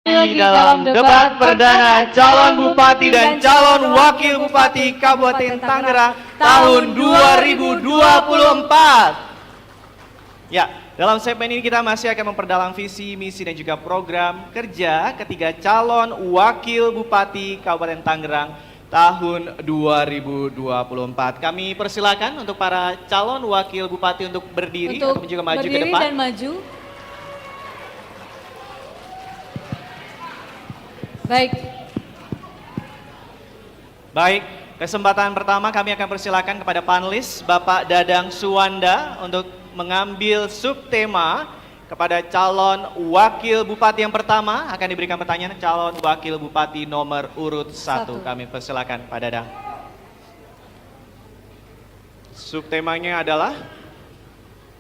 Lagi dalam debat perdana calon bupati dan calon wakil bupati Kabupaten Tangerang tahun 2024. Ya, dalam segmen ini kita masih akan memperdalam visi, misi dan juga program kerja ketiga calon wakil bupati Kabupaten Tangerang tahun 2024. Kami persilakan untuk para calon wakil bupati untuk berdiri atau juga maju ke depan. Dan maju. Baik, kesempatan pertama kami akan persilakan kepada panelis Bapak Dadang Suwanda untuk mengambil subtema kepada calon wakil bupati yang pertama. Akan diberikan pertanyaan calon wakil bupati nomor urut 1. Kami persilakan Pak Dadang. Subtemanya adalah?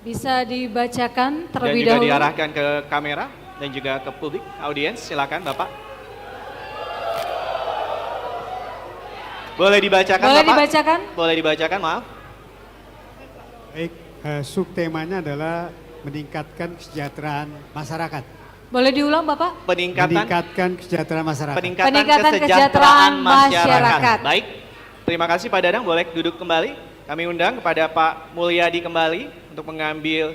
Bisa dibacakan dan terlebih juga dahulu. Diarahkan ke kamera dan juga ke publik, audiens. Silakan Bapak. Boleh dibacakan Boleh Bapak? dibacakan? Boleh dibacakan, maaf. Baik, subtemanya adalah meningkatkan kesejahteraan masyarakat. Boleh diulang Bapak? Meningkatkan kesejahteraan masyarakat. Peningkatan kesejahteraan masyarakat. Baik, terima kasih Pak Dadang, boleh duduk kembali. Kami undang kepada Pak Mulyadi kembali untuk mengambil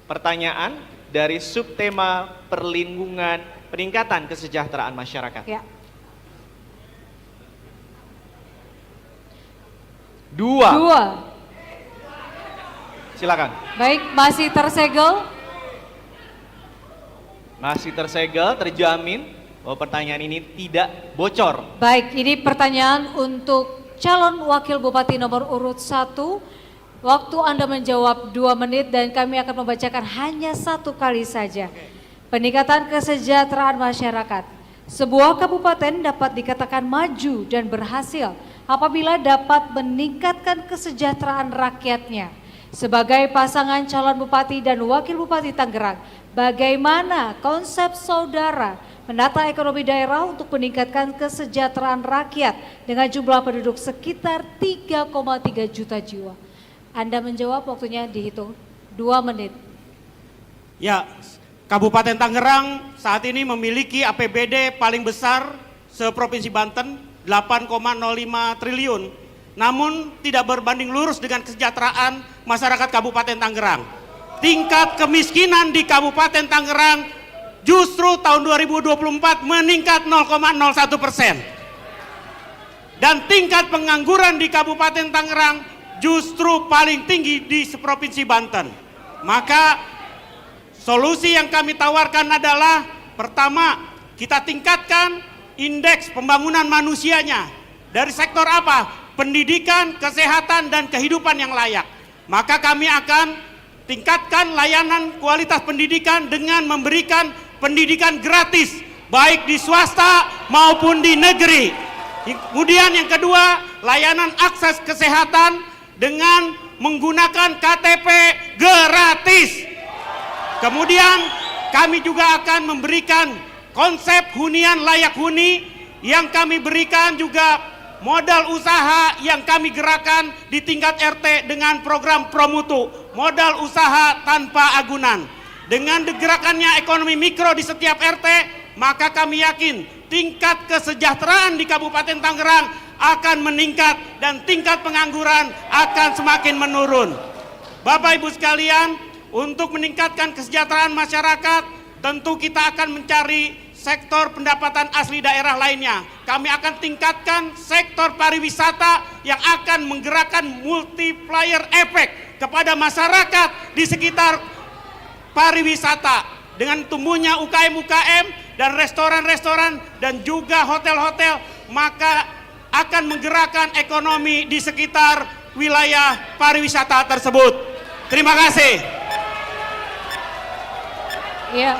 pertanyaan dari subtema perlindungan peningkatan kesejahteraan masyarakat. Ya. 2. Silakan. Baik, masih tersegel. Masih tersegel, terjamin bahwa pertanyaan ini tidak bocor. Baik, ini pertanyaan untuk calon wakil bupati nomor urut 1. Waktu Anda menjawab 2 menit dan kami akan membacakan hanya 1 kali saja. Peningkatan kesejahteraan masyarakat. Sebuah kabupaten dapat dikatakan maju dan berhasil apabila dapat meningkatkan kesejahteraan rakyatnya. Sebagai pasangan calon bupati dan wakil bupati Tangerang, bagaimana konsep saudara menata ekonomi daerah untuk meningkatkan kesejahteraan rakyat dengan jumlah penduduk sekitar 3,3 juta jiwa? Anda menjawab, waktunya dihitung 2 menit. Ya, Kabupaten Tangerang saat ini memiliki APBD paling besar se-Provinsi Banten, 8,05 triliun. Namun tidak berbanding lurus dengan kesejahteraan masyarakat Kabupaten Tangerang. Tingkat kemiskinan di Kabupaten Tangerang justru tahun 2024 meningkat 0,01%. Dan tingkat pengangguran di Kabupaten Tangerang justru paling tinggi di Provinsi Banten. Maka solusi yang kami tawarkan adalah pertama, kita tingkatkan indeks pembangunan manusianya. Dari sektor apa? Pendidikan, kesehatan, dan kehidupan yang layak. Maka kami akan tingkatkan layanan kualitas pendidikan dengan memberikan pendidikan gratis, baik di swasta maupun di negeri. Kemudian yang kedua, layanan akses kesehatan dengan menggunakan KTP gratis. Kemudian kami juga akan memberikan konsep hunian layak huni yang kami berikan juga modal usaha yang kami gerakan di tingkat RT dengan program Promutu, modal usaha tanpa agunan. Dengan digerakannya ekonomi mikro di setiap RT, maka kami yakin tingkat kesejahteraan di Kabupaten Tangerang akan meningkat dan tingkat pengangguran akan semakin menurun. Bapak Ibu sekalian, untuk meningkatkan kesejahteraan masyarakat, tentu kita akan mencari sektor pendapatan asli daerah lainnya. Kami akan tingkatkan sektor pariwisata yang akan menggerakkan multiplier efek kepada masyarakat di sekitar pariwisata. Dengan tumbuhnya UKM-UKM dan restoran-restoran dan juga hotel-hotel, maka akan menggerakkan ekonomi di sekitar wilayah pariwisata tersebut. Terima kasih. Iya.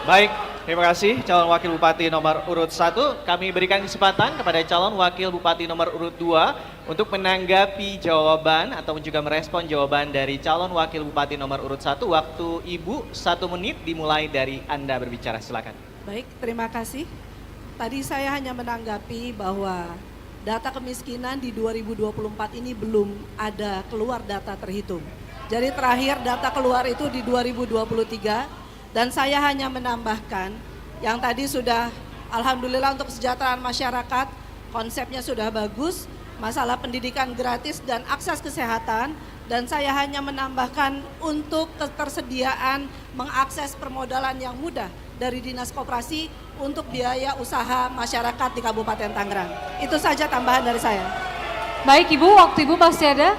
Baik. Terima kasih calon wakil bupati nomor urut 1. Kami berikan kesempatan kepada calon wakil bupati nomor urut 2 untuk menanggapi jawaban atau juga merespon jawaban dari calon wakil bupati nomor urut 1. Waktu Ibu 1 menit dimulai dari Anda berbicara, silakan. Baik, terima kasih. Tadi saya hanya menanggapi bahwa data kemiskinan di 2024 ini belum ada keluar data terhitung. Jadi terakhir data keluar itu di 2023 dan saya hanya menambahkan yang tadi sudah alhamdulillah untuk kesejahteraan masyarakat, konsepnya sudah bagus, masalah pendidikan gratis dan akses kesehatan, dan saya hanya menambahkan untuk ketersediaan mengakses permodalan yang mudah dari Dinas Koperasi untuk biaya usaha masyarakat di Kabupaten Tangerang. Itu saja tambahan dari saya. Baik Ibu, waktu Ibu masih ada?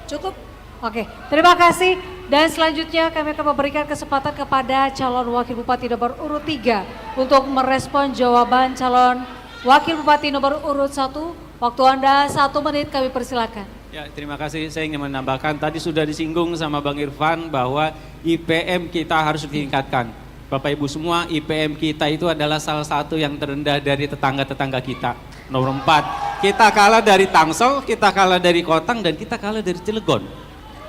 Cukup? Oke, terima kasih. Dan selanjutnya kami akan memberikan kesempatan kepada calon Wakil Bupati nomor urut 3 untuk merespon jawaban calon Wakil Bupati nomor urut 1. Waktu Anda 1 menit, kami persilakan. Ya, terima kasih. Saya ingin menambahkan, tadi sudah disinggung sama Bang Irfan bahwa IPM kita harus ditingkatkan. Bapak Ibu semua, IPM kita itu adalah salah satu yang terendah dari tetangga-tetangga kita. Nomor 4, kita kalah dari Tangsel, kita kalah dari Kotang, dan kita kalah dari Cilegon.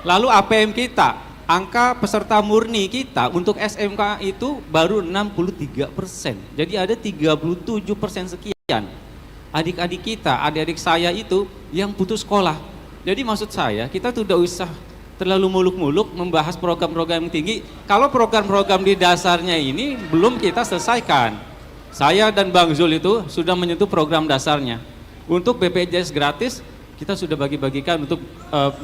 Lalu APM kita, angka peserta murni kita untuk SMK itu baru 63%. Jadi ada 37% sekian. Adik-adik kita, adik-adik saya itu yang putus sekolah. Jadi maksud saya, kita tuh tidak usah terlalu muluk-muluk membahas program-program yang tinggi kalau program-program di dasarnya ini belum kita selesaikan. Saya dan Bang Zul itu sudah menyentuh program dasarnya. Untuk BPJS gratis kita sudah bagi-bagikan untuk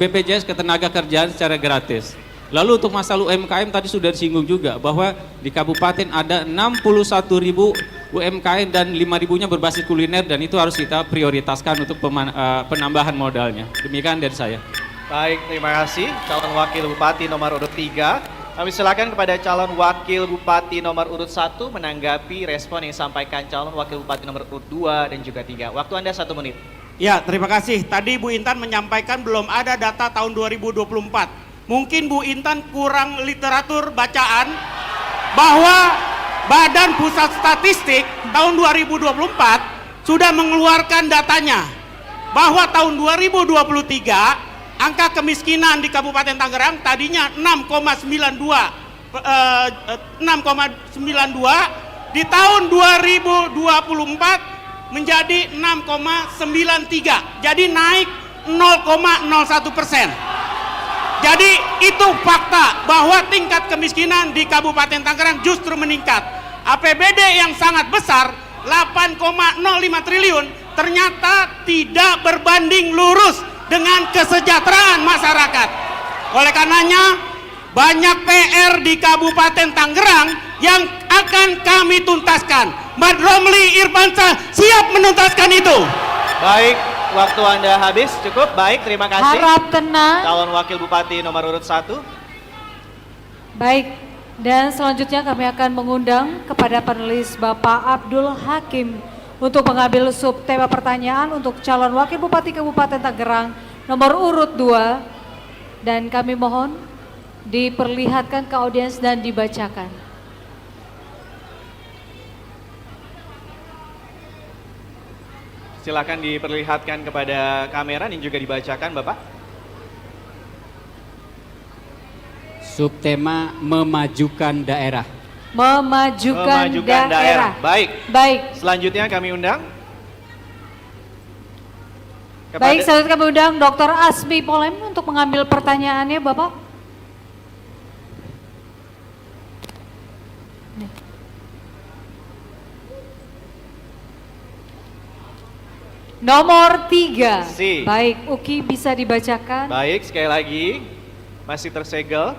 BPJS ketenaga kerjaan secara gratis. Lalu untuk masalah UMKM tadi sudah disinggung juga bahwa di kabupaten ada 61.000 UMKM dan 5.000-nya berbasis kuliner, dan itu harus kita prioritaskan untuk penambahan modalnya. Demikian dari saya. Baik, terima kasih calon Wakil Bupati nomor urut 3. Kami silakan kepada calon Wakil Bupati nomor urut 1 menanggapi respon yang disampaikan calon Wakil Bupati nomor urut 2 dan juga 3. Waktu Anda 1 menit. Ya, terima kasih. Tadi Bu Intan menyampaikan belum ada data tahun 2024. Mungkin Bu Intan kurang literatur bacaan bahwa Badan Pusat Statistik tahun 2024 sudah mengeluarkan datanya bahwa tahun 2023 angka kemiskinan di Kabupaten Tangerang tadinya 6,92, di tahun 2024 menjadi 6,93, jadi naik 0,01%. Jadi itu fakta bahwa tingkat kemiskinan di Kabupaten Tangerang justru meningkat. APBD yang sangat besar 8,05 triliun ternyata tidak berbanding lurus dengan kesejahteraan masyarakat. Oleh karenanya banyak PR di Kabupaten Tangerang yang akan kami tuntaskan. Mad Romli Irfansyah siap menuntaskan itu. Baik, waktu Anda habis, cukup. Baik, terima kasih. Harap tenang. Calon Wakil Bupati nomor urut 1. Baik, dan selanjutnya kami akan mengundang kepada panelis Bapak Abdul Hakim untuk mengambil subtema pertanyaan untuk calon Wakil Bupati Kabupaten Tangerang nomor urut 2, dan kami mohon diperlihatkan ke audiens dan dibacakan. Silakan diperlihatkan kepada kamera dan juga dibacakan, Bapak. Subtema memajukan daerah. Memajukan daerah. Baik. Baik. Selanjutnya kami undang. Baik, selanjutnya kami undang Dr. Asmi Polem untuk mengambil pertanyaannya, Bapak. Nomor 3. Si. Baik, Uki bisa dibacakan. Baik, sekali lagi. Masih tersegel.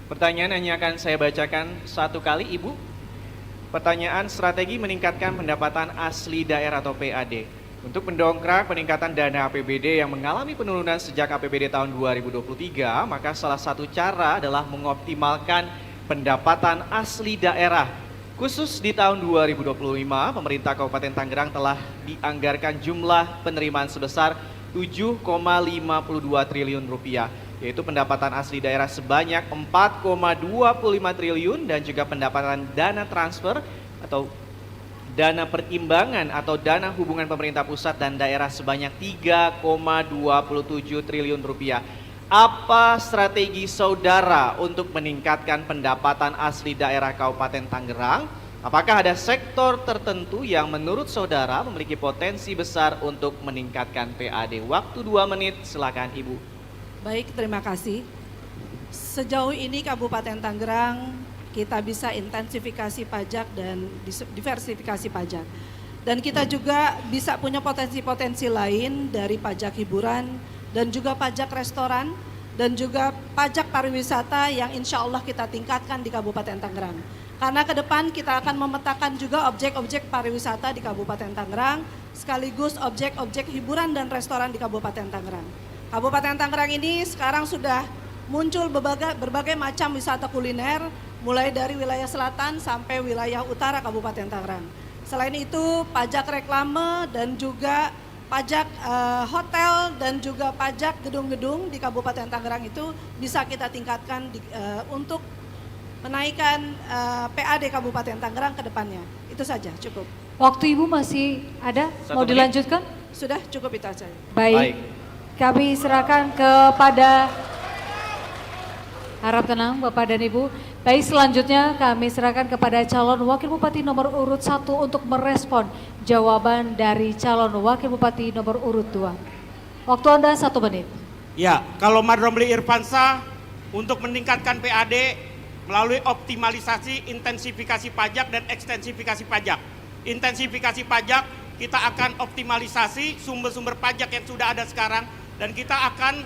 Pertanyaan hanya akan saya bacakan satu kali, Ibu. Pertanyaan strategi meningkatkan pendapatan asli daerah atau PAD. Untuk mendongkrak peningkatan dana APBD yang mengalami penurunan sejak APBD tahun 2023, maka salah satu cara adalah mengoptimalkan pendapatan asli daerah. Khusus di tahun 2025, pemerintah Kabupaten Tangerang telah dianggarkan jumlah penerimaan sebesar 7,52 triliun rupiah, yaitu pendapatan asli daerah sebanyak 4,25 triliun dan juga pendapatan dana transfer atau dana perimbangan atau dana hubungan pemerintah pusat dan daerah sebanyak 3,27 triliun rupiah. Apa strategi saudara untuk meningkatkan pendapatan asli daerah Kabupaten Tangerang? Apakah ada sektor tertentu yang menurut saudara memiliki potensi besar untuk meningkatkan PAD? Waktu 2 menit, silakan Ibu. Baik, terima kasih. Sejauh ini Kabupaten Tangerang kita bisa intensifikasi pajak dan diversifikasi pajak. Dan kita juga bisa punya potensi-potensi lain dari pajak hiburan dan juga pajak restoran dan juga pajak pariwisata yang insya Allah kita tingkatkan di Kabupaten Tangerang. Karena ke depan kita akan memetakan juga objek-objek pariwisata di Kabupaten Tangerang sekaligus objek-objek hiburan dan restoran di Kabupaten Tangerang. Kabupaten Tangerang ini sekarang sudah muncul berbagai macam wisata kuliner mulai dari wilayah selatan sampai wilayah utara Kabupaten Tangerang. Selain itu pajak reklame dan juga pajak hotel dan juga pajak gedung-gedung di Kabupaten Tangerang itu bisa kita tingkatkan untuk menaikkan PAD Kabupaten Tangerang ke depannya. Itu saja, cukup. Waktu Ibu masih ada? Mau dilanjutkan? Sudah cukup itu saja. Baik. Kami serahkan kepada, harap tenang Bapak dan Ibu. Baik, selanjutnya kami serahkan kepada calon Wakil Bupati nomor urut 1 untuk merespon jawaban dari calon Wakil Bupati nomor urut 2. Waktu Anda 1 menit. Ya, kalau Madromli Irfansyah untuk meningkatkan PAD melalui optimalisasi intensifikasi pajak dan ekstensifikasi pajak. Intensifikasi pajak kita akan optimalisasi sumber-sumber pajak yang sudah ada sekarang dan kita akan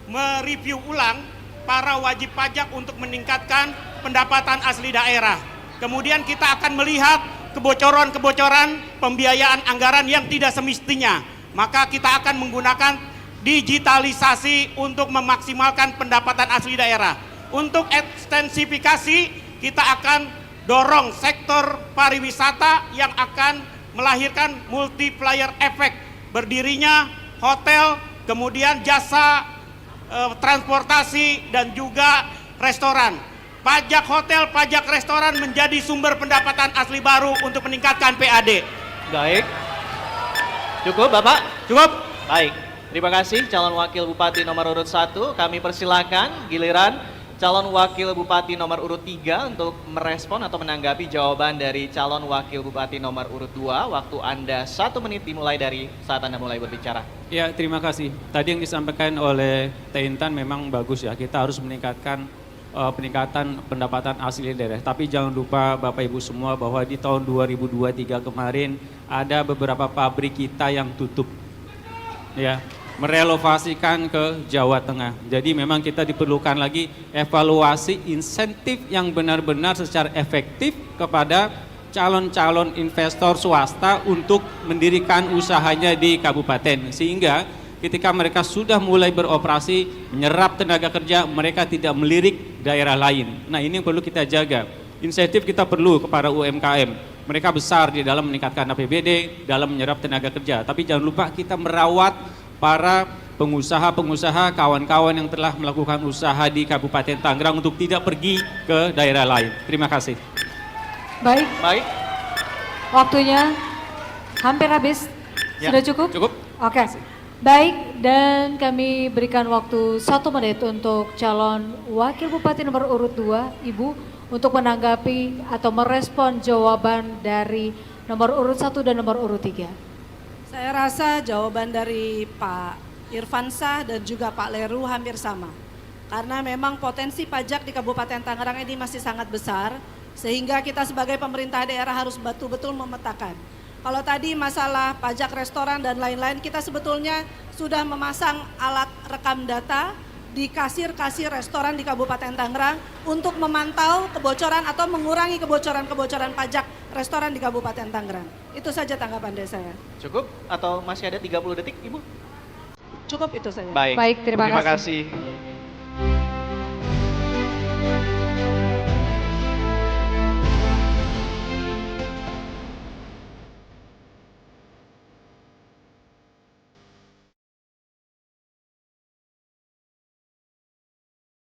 mereview ulang para wajib pajak untuk meningkatkan pendapatan asli daerah. Kemudian kita akan melihat kebocoran-kebocoran pembiayaan anggaran yang tidak semestinya. Maka kita akan menggunakan digitalisasi untuk memaksimalkan pendapatan asli daerah. Untuk ekstensifikasi kita akan dorong sektor pariwisata yang akan melahirkan multiplier effect. Berdirinya hotel, kemudian jasa transportasi dan juga restoran. Pajak hotel, pajak restoran menjadi sumber pendapatan asli baru untuk meningkatkan PAD. Baik. Cukup Bapak? Cukup? Baik. Terima kasih calon Wakil Bupati nomor urut 1. Kami persilakan giliran calon Wakil Bupati nomor urut 3 untuk merespon atau menanggapi jawaban dari calon Wakil Bupati nomor urut 2. Waktu Anda 1 menit dimulai dari saat Anda mulai berbicara. Ya, terima kasih. Tadi yang disampaikan oleh Teh Intan memang bagus ya. Kita harus meningkatkan peningkatan pendapatan asli daerah. Tapi jangan lupa Bapak Ibu semua bahwa di tahun 2023 kemarin ada beberapa pabrik kita yang tutup. Ya, merelokasikan ke Jawa Tengah. Jadi memang kita diperlukan lagi evaluasi insentif yang benar-benar secara efektif kepada calon-calon investor swasta untuk mendirikan usahanya di kabupaten. Sehingga ketika mereka sudah mulai beroperasi, menyerap tenaga kerja, mereka tidak melirik daerah lain. Nah, ini yang perlu kita jaga. Insentif kita perlu kepada UMKM. Mereka besar di dalam meningkatkan APBD, dalam menyerap tenaga kerja. Tapi jangan lupa kita merawat para pengusaha-pengusaha, kawan-kawan yang telah melakukan usaha di Kabupaten Tangerang untuk tidak pergi ke daerah lain. Terima kasih. Baik, Baik. waktunya hampir habis. Ya, Sudah cukup? cukup. Oke. Baik, dan kami berikan waktu 1 menit untuk calon Wakil Bupati nomor urut 2, Ibu, untuk menanggapi atau merespon jawaban dari nomor urut 1 dan nomor urut 3. Saya rasa jawaban dari Pak Irfansyah dan juga Pak Leru hampir sama. Karena memang potensi pajak di Kabupaten Tangerang ini masih sangat besar, sehingga kita sebagai pemerintah daerah harus betul-betul memetakan. Kalau tadi masalah pajak restoran dan lain-lain, kita sebetulnya sudah memasang alat rekam data di kasir-kasir restoran di Kabupaten Tangerang untuk memantau kebocoran atau mengurangi kebocoran-kebocoran pajak restoran di Kabupaten Tangerang. Itu saja tanggapan dari saya. Cukup atau masih ada 30 detik, Ibu? Cukup itu saja. Baik. Baik, terima kasih